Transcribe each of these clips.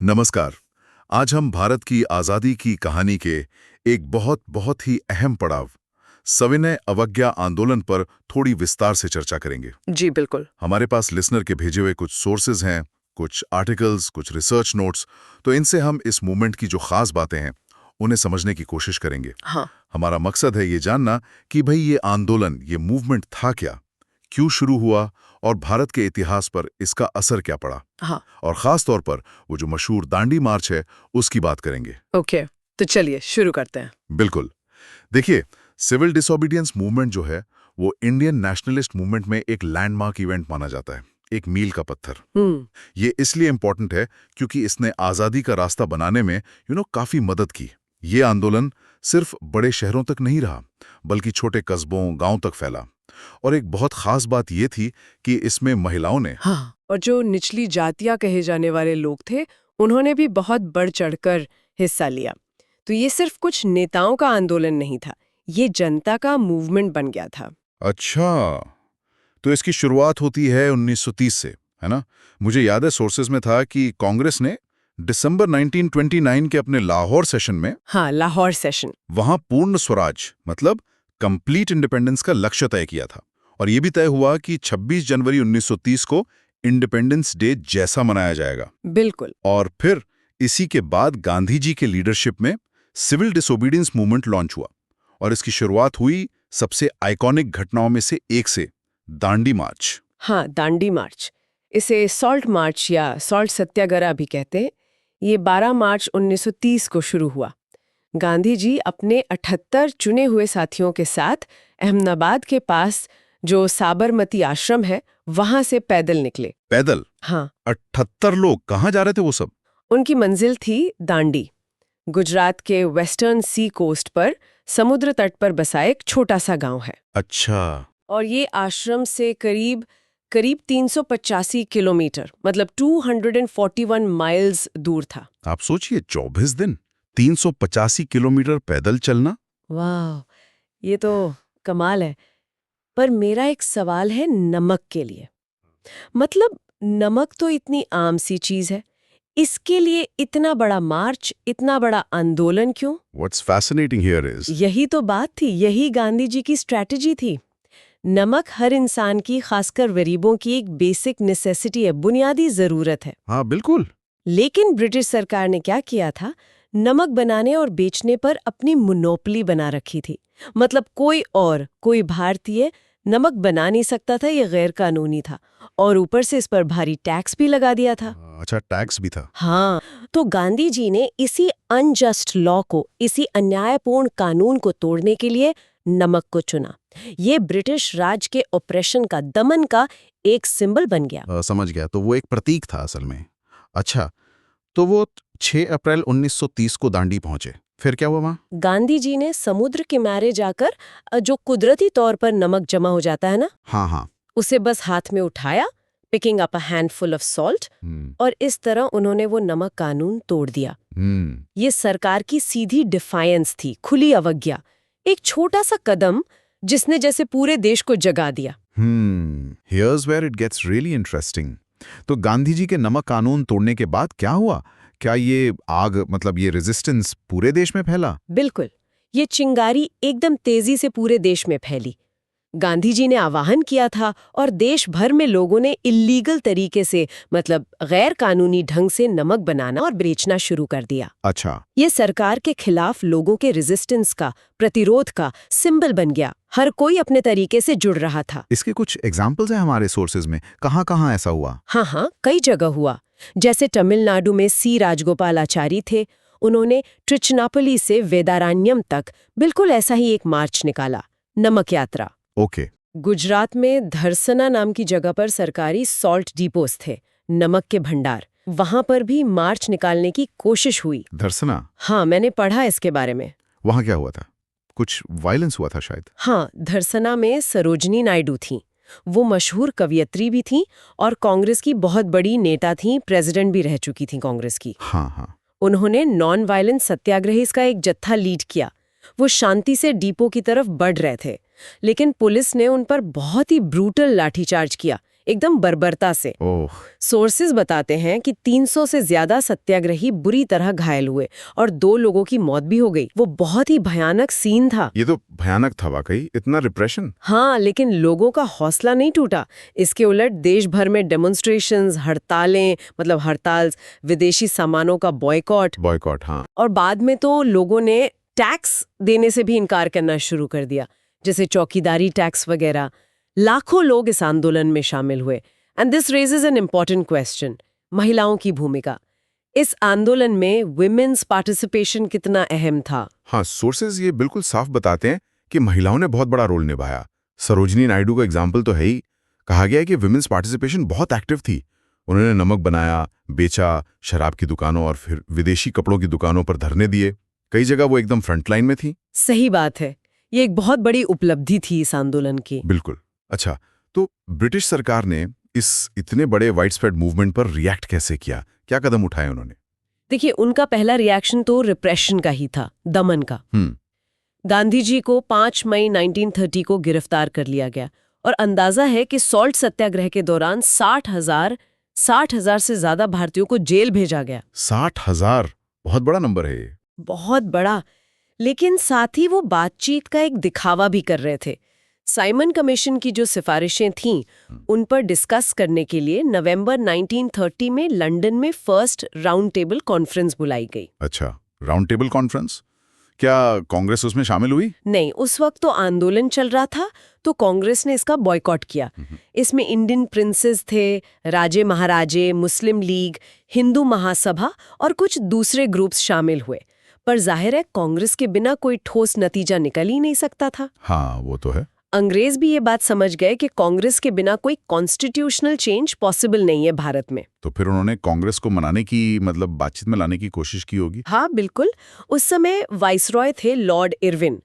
नमस्कार। आज हम भारत की आज़ादी की कहानी के एक बहुत बहुत ही अहम पड़ाव सविनय अवज्ञा आंदोलन पर थोड़ी विस्तार से चर्चा करेंगे। जी बिल्कुल। हमारे पास लिसनर के भेजे हुए कुछ सोर्सेज हैं, कुछ आर्टिकल्स, कुछ रिसर्च नोट्स, तो इनसे हम इस मूवमेंट की जो खास बातें हैं उन्हें समझने की कोशिश करेंगे। हाँ। हमारा मकसद है ये जानना कि भाई ये आंदोलन, ये मूवमेंट था क्या, क्यों शुरू हुआ और भारत के इतिहास पर इसका असर क्या पड़ा। हाँ। और खास तौर पर वो जो मशहूर दांडी मार्च है उसकी बात करेंगे। ओके, तो चलिए शुरू करते हैं। बिल्कुल। देखिए, सिविल डिसोबीडियंस मूवमेंट जो है वो इंडियन नेशनलिस्ट मूवमेंट में एक लैंडमार्क इवेंट माना जाता है, एक मील का पत्थर। ये इसलिए इंपॉर्टेंट है क्योंकि इसने आज़ादी का रास्ता बनाने में काफ़ी मदद की। ये आंदोलन सिर्फ बड़े शहरों तक नहीं रहा, बल्कि छोटे कस्बों, गांव तक फैला। और एक बहुत खास बात ये थी कि इसमें महिलाओं ने, हाँ, और जो निचली जातियां कहे जाने वाले लोग थे, उन्होंने भी बहुत बढ़ चढ़कर हिस्सा लिया। तो ये सिर्फ कुछ नेताओं का आंदोलन नहीं था, ये जनता का मूवमेंट बन गया था। अच्छा, तो इसकी शुरुआत होती है 1930 से, है ना? मुझे याद है सोर्सेज में था कि कांग्रेस ने दिसंबर 1929 के अपने लाहौर सेशन में, हाँ, लाहौर सेशन। वहां पूर्ण स्वराज मतलब कंप्लीट इंडिपेंडेंस का लक्ष्य तय किया था। और यह भी तय हुआ कि 26 जनवरी 1930 को इंडिपेंडेंस डे जैसा मनाया जाएगा। बिल्कुल। और फिर इसी के बाद गांधी जी के लीडरशिप में सिविल डिसोबीडियंस मूवमेंट लॉन्च हुआ। और इसकी शुरुआत हुई सबसे आइकॉनिक घटनाओं में से एक से, दांडी मार्च। हाँ, दांडी मार्च। इसे सॉल्ट मार्च या सॉल्ट सत्याग्रह भी कहते हैं। ये 12 मार्च 1930 को शुरू हुआ। गांधी जी अपने 78 चुने हुए साथियों के साथ अहमदाबाद के पास जो साबरमती आश्रम है, वहां से पैदल निकले। पैदल? हाँ। 78 लोग कहाँ जा रहे थे वो सब? उनकी मंजिल थी दांडी, गुजरात के वेस्टर्न सी कोस्ट पर समुद्र तट पर बसा एक छोटा सा गांव है। अच्छा। और ये आश्रम से करीब 385 किलोमीटर मतलब 241 माइल्स दूर था। आप सोचिए, 24 दिन 385 किलोमीटर पैदल चलना। वाह, ये तो कमाल है। पर मेरा एक सवाल है नमक के लिए। मतलब नमक तो इतनी आम सी चीज है, इसके लिए इतना बड़ा मार्च, इतना बड़ा आंदोलन क्यों? What's fascinating here is, यही तो बात थी, यही गांधी जी की स्ट्रैटेजी थी। नमक हर इंसान की, खासकर गरीबों की एक बेसिक नेसेसिटी है, बुनियादी जरूरत है। हाँ बिल्कुल। लेकिन ब्रिटिश सरकार ने क्या किया था, नमक बनाने और बेचने पर अपनी मोनोपोली बना रखी थी। मतलब कोई भारतीय नमक बना नहीं सकता था, ये गैर कानूनी था। और ऊपर से इस पर भारी टैक्स भी लगा दिया था। अच्छा, टैक्स भी था। हाँ, तो गांधी जी ने इसी अनजस्ट लॉ को, इसी अन्यायपूर्ण कानून को तोड़ने के लिए नमक को चुना। ये ब्रिटिश राज के ऑपरेशन का, दमन का एक सिंबल बन गया। समझ गया, तो वो एक प्रतीक था असल में। अच्छा, तो वो 6 अप्रैल 1930 को दांडी पहुंचे, फिर क्या हुआ वहाँ? गांधी जी ने समुद्र किनारे जाकर जो कुदरती तौर पर नमक जमा हो जाता है ना, हाँ हाँ। उसे बस हाथ में उठाया, picking up a handful of salt, और इस तरह उन्होंने वो नमक कानून तोड़ दिया। ये सरकार की सीधी डिफायंस थी, खुली अवज्ञा, एक छोटा सा कदम जिसने जैसे पूरे देश को जगा दिया। Here's where it gets really interesting. तो गांधी जी के नमक कानून तोड़ने के बाद क्या हुआ? क्या ये आग, मतलब ये रेजिस्टेंस पूरे देश में फैला? बिल्कुल, ये चिंगारी एकदम तेजी से पूरे देश में फैली। गांधी जी ने आह्वान किया था और देश भर में लोगों ने इल्लीगल तरीके से, मतलब गैर कानूनी ढंग से नमक बनाना और बेचना शुरू कर दिया। अच्छा। ये सरकार के खिलाफ लोगों के रेजिस्टेंस का, प्रतिरोध का सिंबल बन गया। हर कोई अपने तरीके से जुड़ रहा था। इसके कुछ एग्जाम्पल्स हैं हमारे सोर्सेज में, कहाँ ऐसा हुआ? हाँ, कई जगह हुआ। जैसे तमिलनाडु में सी राजगोपालाचारी थे, उन्होंने ट्रिचनापली से वेदारण्यम तक बिल्कुल ऐसा ही एक मार्च निकाला, नमक यात्रा। ओके। गुजरात में धरसना नाम की जगह पर सरकारी सॉल्ट डिपोस थे, नमक के भंडार। वहां पर भी मार्च निकालने की कोशिश हुई। धरसना? हाँ, मैंने पढ़ा इसके बारे में। वहाँ क्या हुआ था? कुछ वायलेंस हुआ था शायद? हाँ, धरसना में सरोजनी नायडू थीं। वो मशहूर कवियत्री भी थीं और कांग्रेस की बहुत बड़ी नेता थीं, प्रेसिडेंट भी रह चुकी थीं कांग्रेस की। हाँ। उन्होंने नॉन वायलेंस सत्याग्रहीज का एक जत्था लीड किया। वो शांति से डिपो की तरफ बढ़ रहे थे, लेकिन पुलिस ने उन पर बहुत ही ब्रूटल लाठीचार्ज किया, एकदम बर्बरता से। ओह, सोर्सेज बताते हैं कि 300 से ज्यादा सत्याग्रही बुरी तरह घायल हुए और 2 लोगों की मौत भी हो गई। वो बहुत ही भयानक सीन था। ये तो भयानक था वाकई, इतना रिप्रेशन। हाँ, लेकिन लोगों का हौसला नहीं टूटा। इसके उलट देश भर में डेमोन्स्ट्रेशंस, हड़तालें, मतलब हड़ताल, विदेशी सामानों का बॉयकॉट, हाँ। और बाद में तो लोगों ने टैक्स देने से भी इनकार करना शुरू कर दिया, जैसे चौकीदारी टैक्स वगैरह। लाखों लोग इस आंदोलन में शामिल हुए। And this raises an important question, महिलाओं की भूमिका। इस आंदोलन में वुमेन्स पार्टिसिपेशन कितना अहम था? हाँ, सोर्सेज ये बिल्कुल साफ बताते हैं कि महिलाओं ने बहुत बड़ा रोल निभाया। सरोजिनी नायडू का एग्जाम्पल तो है ही। कहा गया है कि वुमेन्स पार्टिसिपेशन बहुत एक्टिव थी। उन्होंने नमक बनाया, बेचा, शराब की दुकानों और फिर विदेशी कपड़ों की दुकानों पर धरने दिए। कई जगह वो एकदम फ्रंटलाइन में थी। सही बात है, ये एक बहुत बड़ी उपलब्धि थी इस आंदोलन की। बिल्कुल। अच्छा, तो ब्रिटिश सरकार ने इस इतने बड़े वाइडस्प्रेड मूवमेंट पर रिएक्ट कैसे किया? क्या कदम उठाए उन्होंने? देखिए, उनका पहला रिएक्शन तो रिप्रेशन का ही था, दमन का। गांधी जी को 5 मई 1930 को गिरफ्तार कर लिया गया और अंदाजा है कि सॉल्ट सत्याग्रह के दौरान 60,000 से ज्यादा भारतीयों को जेल भेजा गया। 60,000 बहुत बड़ा नंबर है ये। बहुत बड़ा। लेकिन साथ ही वो बातचीत का एक दिखावा भी कर रहे थे। साइमन कमीशन की जो सिफारिशें थीं, उन पर डिस्कस करने के लिए नवंबर 1930 में लंदन में फर्स्ट राउंड टेबल कॉन्फ्रेंस बुलाई गई। अच्छा, राउंड टेबल कॉन्फ्रेंस? क्या कांग्रेस उसमें शामिल हुई? नहीं, उस वक्त तो आंदोलन चल रहा था, तो कांग्रेस ने इसका बॉयकॉट किया। इसमें इंडियन प्रिंसेस थे, राजे महाराजे, मुस्लिम लीग, हिंदू महासभा और कुछ दूसरे ग्रुप्स शामिल हुए। पर जाहिर है कांग्रेस के बिना कोई ठोस नतीजा निकल ही नहीं सकता था। हाँ, वो तो है। अंग्रेज भी ये बात समझ गए कि कांग्रेस के बिना कोई कॉन्स्टिट्यूशनल चेंज पॉसिबल नहीं है भारत में। तो फिर उन्होंने कांग्रेस को मनाने की, मतलब बातचीत में लाने की कोशिश की होगी। हाँ बिल्कुल। उस समय वाइसरॉय थे लॉर्ड इरविन।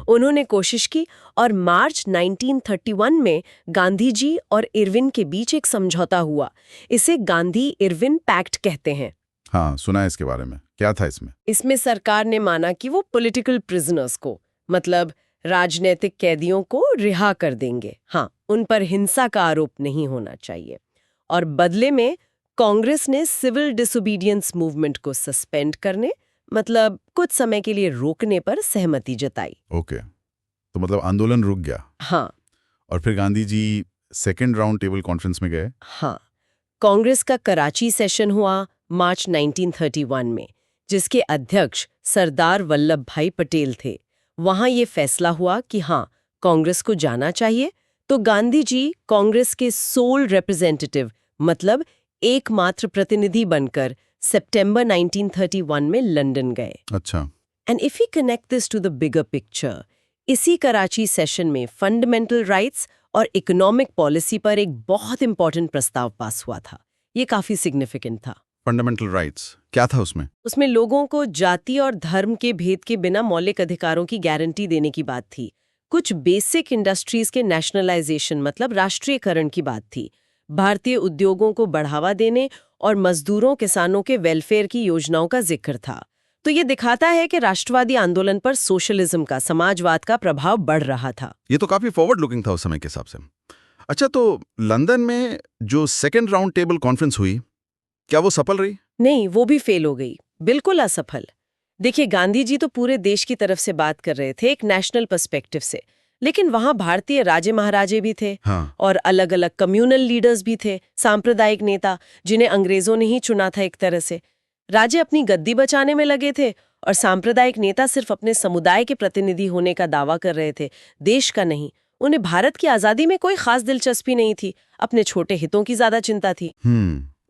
उन्होंने कोशिश की और मार्च 1931 में गांधी जी और इरविन के बीच एक समझौता हुआ। इसे गांधी इरविन पैक्ट कहते हैं। हाँ, सुना है इसके बारे में। क्या था इसमें? इसमें सरकार ने माना कि वो पॉलिटिकल प्रिजनर्स को, मतलब राजनीतिक कैदियों को रिहा कर देंगे। हाँ, उन पर हिंसा का आरोप नहीं होना चाहिए। और बदले में कांग्रेस ने सिविल डिसोबीडियंस मूवमेंट को सस्पेंड करने, मतलब कुछ समय के लिए रोकने पर सहमति जताई। ओके, तो मतलब आंदोलन रुक गया। हाँ। और फिर Gandhi ji second round table conference में गए। हाँ, कांग्रेस का कराची सेशन हुआ मार्च 1931 में, जिसके अध्यक्ष सरदार वल्लभ भाई पटेल थे। वहां ये फैसला हुआ कि हाँ, कांग्रेस को जाना चाहिए। तो गांधी जी कांग्रेस के सोल रिप्रेजेंटेटिव, मतलब एकमात्र प्रतिनिधि बनकर सितंबर 1931 में लंदन गए। अच्छा। And if you connect this to the bigger picture, इसी कराची सेशन में फंडामेंटल राइट्स और इकोनॉमिक पॉलिसी पर एक बहुत इंपॉर्टेंट प्रस्ताव पास हुआ था। ये काफी सिग्निफिकेंट था। फंडामेंटल राइट्स क्या था उसमें? उसमें लोगों को जाति और धर्म के भेद के बिना मौलिक अधिकारों की गारंटी देने की बात थी। कुछ बेसिक इंडस्ट्रीज के नेशनलाइजेशन, मतलब राष्ट्रीयकरण की बात थी। भारतीय उद्योगों को बढ़ावा देने और मजदूरों, किसानों के वेलफेयर की योजनाओं का जिक्र था। तो ये दिखाता है कि राष्ट्रवादी आंदोलन पर सोशलिज्म का, समाजवाद का प्रभाव बढ़ रहा था। ये तो काफी फॉरवर्ड लुकिंग था उस समय के हिसाब से। अच्छा, तो लंदन में जो सेकेंड राउंड टेबल कॉन्फ्रेंस हुई, क्या वो सफल रही? नहीं, वो भी फेल हो गई, बिल्कुल असफल। देखिए, गांधी जी तो पूरे देश की तरफ से बात कर रहे थे, एक नेशनल पर्सपेक्टिव से, लेकिन वहां भारतीय राजे महाराजे भी थे। हाँ। और अलग अलग कम्युनल लीडर्स भी थे, सांप्रदायिक नेता, जिन्हें अंग्रेजों ने ही चुना था एक तरह से। राजे अपनी गद्दी बचाने में लगे थे और सांप्रदायिक नेता सिर्फ अपने समुदाय के प्रतिनिधि होने का दावा कर रहे थे, देश का नहीं। उन्हें भारत की आजादी में कोई खास दिलचस्पी नहीं थी, अपने छोटे हितों की ज्यादा चिंता थी।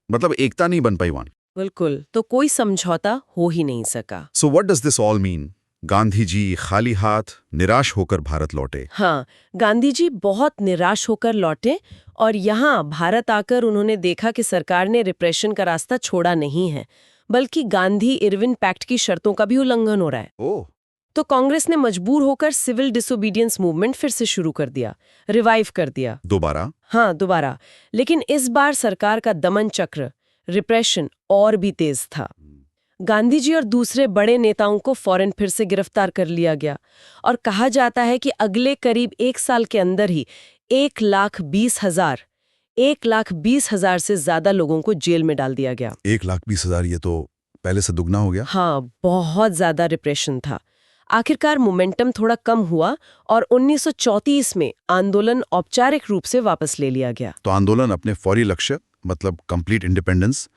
मतलब एकता नहीं बन पाई वहां। बिल्कुल, तो कोई समझौता हो ही नहीं सका। So what does this all mean? Gandhi ji खाली हाथ, निराश होकर भारत लौटे। हाँ, गांधी जी बहुत निराश होकर लौटे और यहाँ भारत आकर उन्होंने देखा कि सरकार ने रिप्रेशन का रास्ता छोड़ा नहीं है, बल्कि गांधी इरविन पैक्ट की शर्तों का भी उल्लंघन हो रहा है। ओह। तो कांग्रेस ने मजबूर होकर सिविल डिसोबीडियंस मूवमेंट फिर से शुरू कर दिया, रिवाइव कर दिया। दोबारा? हाँ, दोबारा। लेकिन इस बार सरकार का दमन चक्र, रिप्रेशन, और भी तेज था। गांधी जी और दूसरे बड़े नेताओं को फौरन फिर से गिरफ्तार कर लिया गया और कहा जाता है कि अगले करीब 1 साल के अंदर ही 1,20,000 1,20,000 से ज्यादा लोगों को जेल में डाल दिया गया। 1,20,000, ये तो पहले से दुगना हो गया। हाँ, बहुत ज्यादा रिप्रेशन था। आखिरकार मोमेंटम थोड़ा कम हुआ और 1934 में आंदोलन औपचारिक रूप से वापस ले लिया गया। तो आंदोलन अपने फौरी लक्ष्य मतलब कंप्लीट इंडिपेंडेंस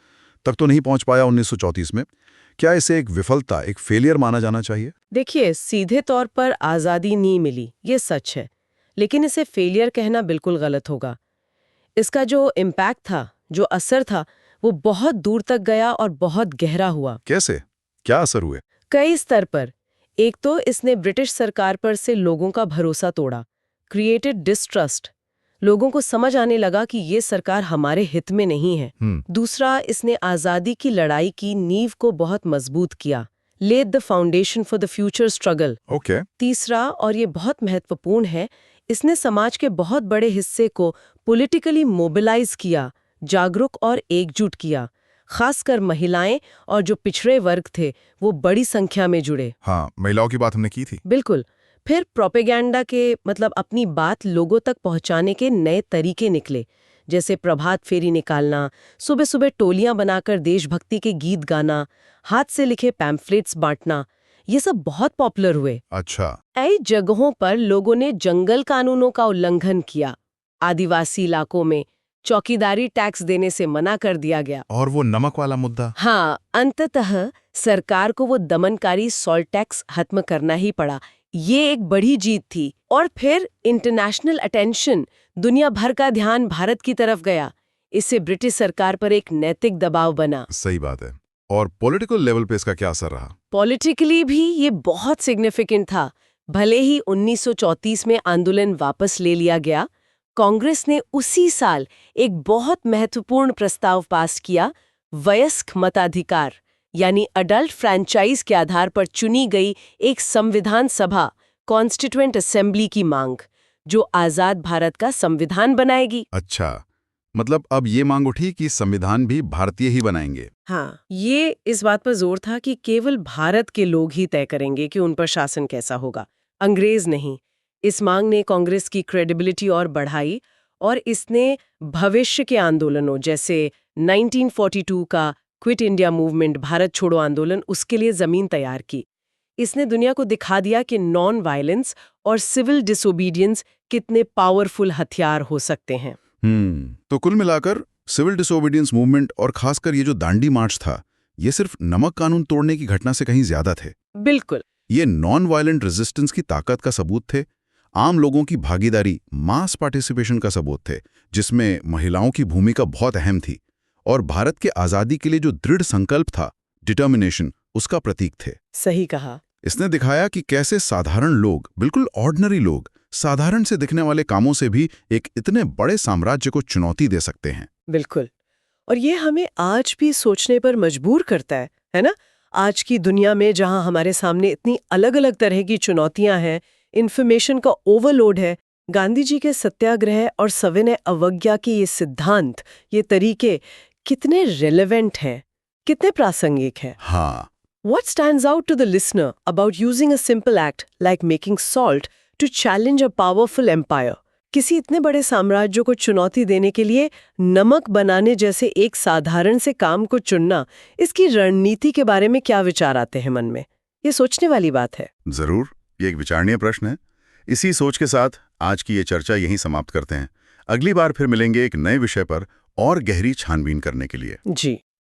तक तो नहीं पहुंच पाया 1934 में। क्या इसे एक विफलता, एक फेलियर माना जाना चाहिए? देखिए, सीधे तौर पर आज़ादी नहीं मिली, ये सच है, लेकिन इसे फेलियर कहना बिल्कुल गलत होगा। इसका जो इम्पैक्ट था, जो असर था, वो बहुत दूर तक गया और बहुत गहरा हुआ। कैसे? क्या असर हुए? कई स्तर पर। एक तो इसने ब्रिटिश सरकार पर से लोगों का भरोसा तोड़ा, क्रिएटेड डिस्ट्रस्ट। लोगों को समझ आने लगा कि ये सरकार हमारे हित में नहीं है। दूसरा, इसने आज़ादी की लड़ाई की नींव को बहुत मजबूत किया, laid the foundation for the future struggle। Okay. तीसरा, और ये बहुत महत्वपूर्ण है, इसने समाज के बहुत बड़े हिस्से को पॉलिटिकली मोबिलाइज किया, जागरूक और एकजुट किया। खासकर महिलाएं और जो पिछड़े वर्ग थे, वो बड़ी संख्या में जुड़े। हाँ, महिलाओं की बात हमने की थी। बिल्कुल। फिर प्रोपेगेंडा के मतलब अपनी बात लोगों तक पहुंचाने के नए तरीके निकले, जैसे प्रभात फेरी निकालना, सुबह सुबह टोलियां बनाकर देशभक्ति के गीत गाना, हाथ से लिखे पैम्फलेट्स बांटना। ये सब बहुत पॉपुलर हुए। अच्छा। कई जगहों पर लोगों ने जंगल कानूनों का उल्लंघन किया। आदिवासी इलाकों में चौकीदारी टैक्स देने से मना कर दिया गया। और वो नमक वाला मुद्दा? हाँ, अंततः सरकार को वो दमनकारी सॉल्ट टैक्स खत्म करना ही पड़ा। ये एक बड़ी जीत थी। और फिर इंटरनेशनल अटेंशन, दुनिया भर का ध्यान भारत की तरफ गया। इससे ब्रिटिश सरकार पर एक नैतिक दबाव बना। सही बात है। और पॉलिटिकल लेवल पे इसका क्या असर रहा? पॉलिटिकली भी ये बहुत सिग्निफिकेंट था। भले ही 1934 में आंदोलन वापस ले लिया गया, कांग्रेस ने उसी साल एक बहुत महत्वपूर्ण प्रस्ताव पास किया, वयस्क मताधिकार यानी अडल्ट फ्रैंचाइज के आधार पर चुनी गई एक संविधान सभा, कॉन्स्टिट्यूएंट असेंबली की मांग, जो आजाद भारत का संविधान बनाएगी। अच्छा, मतलब अब ये मांग उठी कि संविधान भी भारतीय ही बनाएंगे। हाँ, ये इस बात पर जोर था कि केवल भारत के लोग ही तय करेंगे कि उन पर शासन कैसा होगा, अंग्रेज नहीं। इस मांग ने कांग्रेस की क्रेडिबिलिटी और बढ़ाई और इसने भविष्य के आंदोलनों जैसे 1942 का क्विट इंडिया मूवमेंट, भारत छोड़ो आंदोलन, उसके लिए जमीन तैयार की। इसने दुनिया को दिखा दिया कि नॉन वायलेंस और सिविल डिसोबीडियंस कितने पावरफुल हथियार हो सकते हैं। तो कुल मिलाकर सिविल डिसोबीडियंस मूवमेंट और खासकर ये जो दांडी मार्च था, ये सिर्फ नमक कानून तोड़ने की घटना से कहीं ज्यादा थे। बिल्कुल। ये नॉन वायलेंट रेजिस्टेंस की ताकत का सबूत थे, आम लोगों की भागीदारी, मास पार्टिसिपेशन का सबूत थे, जिसमें महिलाओं की भूमिका बहुत अहम थी, और भारत के आजादी के लिए जो दृढ़ संकल्प था, डिटर्मिनेशन, उसका प्रतीक थे। सही कहा। इसने दिखाया कि कैसे साधारण लोग, बिल्कुल ऑर्डिनरी लोग, साधारण से दिखने वाले कामों से भी एक इतने बड़े साम्राज्य को चुनौती दे सकते हैं। बिल्कुल। और ये हमें आज भी सोचने पर मजबूर करता है ना? आज की दुनिया में जहां हमारे सामने इतनी अलग अलग तरह की चुनौतियां हैं, इन्फॉर्मेशन का ओवरलोड है, गांधी जी के सत्याग्रह और सविनय अवज्ञा के ये सिद्धांत, ये तरीके कितने रिलेवेंट हैं, कितने प्रासंगिक हैं। हाँ। What stands out to the listener about using a simple act like making salt to challenge a powerful empire? किसी इतने बड़े साम्राज्य को चुनौती देने के लिए नमक बनाने जैसे एक साधारण से काम को चुनना, इसकी रणनीति के बारे में क्या विचार आते हैं मन में? ये सोचने वाली बात है। जरूर, ये एक विचारणीय प्रश्न है। इसी सोच के साथ आज की ये चर्चा यहीं समाप्त करते हैं। अगली बार फिर मिलेंगे एक नए विषय पर और गहरी छानबीन करने के लिए। जी।